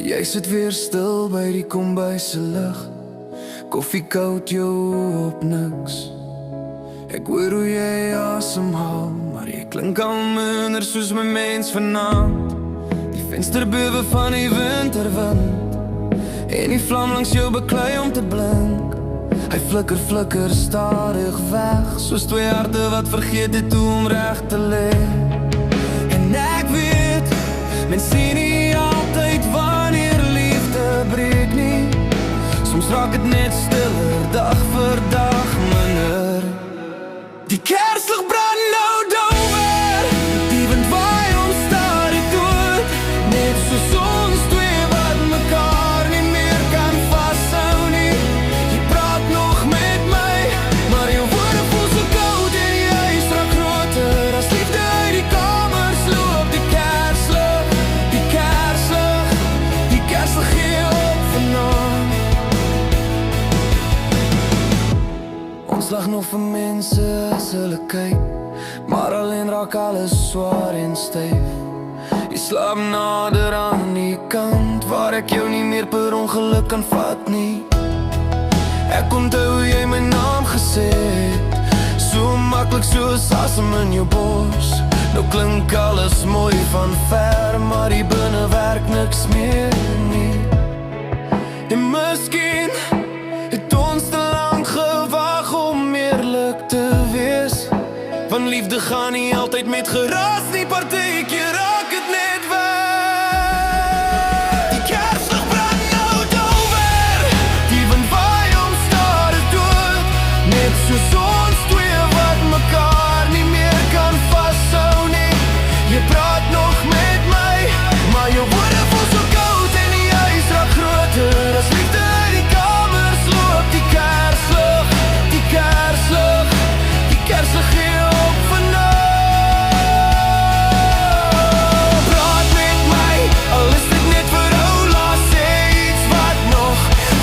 Jy sit weer stil by die kombuis se lig. Koffie koud jou op niks. Ek hoor hoe jy asemhaal, maar jy klink al minder soos my mens vanaand. Die venster bewe van die winterwind en die vlam langs jou beklei om te blink. Hy flikker stadig weg, soos twee harte wat vergeet het hoe om reg te lê. En ek weet, mens sien nie altyd wanneer liefde breek nie. Soms raak het net stiller, dag vir dag minder. Die kerslig brand nou dower, die wind waai ons stadig dood. Net soos ons twee wat mekaar nie meer kan vashou nie. Jy praat nog met my, maar jou woorde voel so koud en die huis raak groter. As liefde uit die kamers loop, die kerslig, die kerslig, die kerslig gee op vanaand. Ons lag nog vir mense as hulle kyk, maar alleen raak alles swaar en styf. Jy slaap nader aan die kant waar ek jou nie meer per ongeluk kan vat nie. Ek onthou hoe jy my naam gesê het, so maklik soos asem in jou bors. Nou klink alles mooi van ver, maar die binne werk niks meer nie. En miskien het ons te lang gewag om eerlik te wees, want liefde gaan nie altyd met geraas nie, partykeer raak het net weg. Die kerslig brand nou dower, die wind waai ons stadig dood. Net soos ons twee wat mekaar nie meer kan vashou nie. Jy praat nog met my, maar jou woorde voel so koud en die huis raak groter. As liefde uit die kamers loop, die kerslig, die kerslig, die kerslig gee op vanaand. Praat met my, al is dit net vir ou laat, sê iets wat nog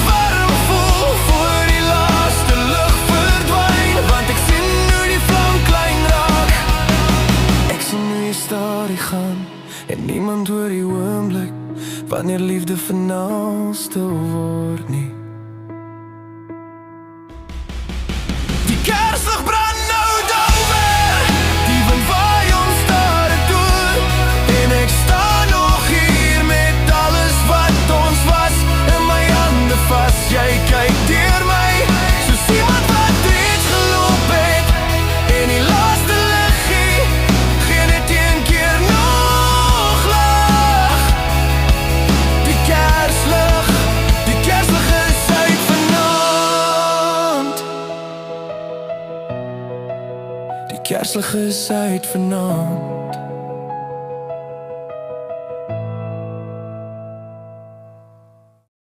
warm voel voor die laaste lig verdwyn. Want ek sien hoe die vlam klein raak, ek sien hoe jy stadig gaan en niemand hoor die oomblik wanneer liefde vanaand stil word nie. Die kerslig brand nou dower, die wind waai ons stadig dood. En ek sta nog hier met alles wat ons was in my hande vas. Jy kyk deur my, soos iemand wat reeds geloop het. En die laaste liggie gee net een keer nog lig. Die kerslig is uit vanaand. Die kerslig is uit vanaand.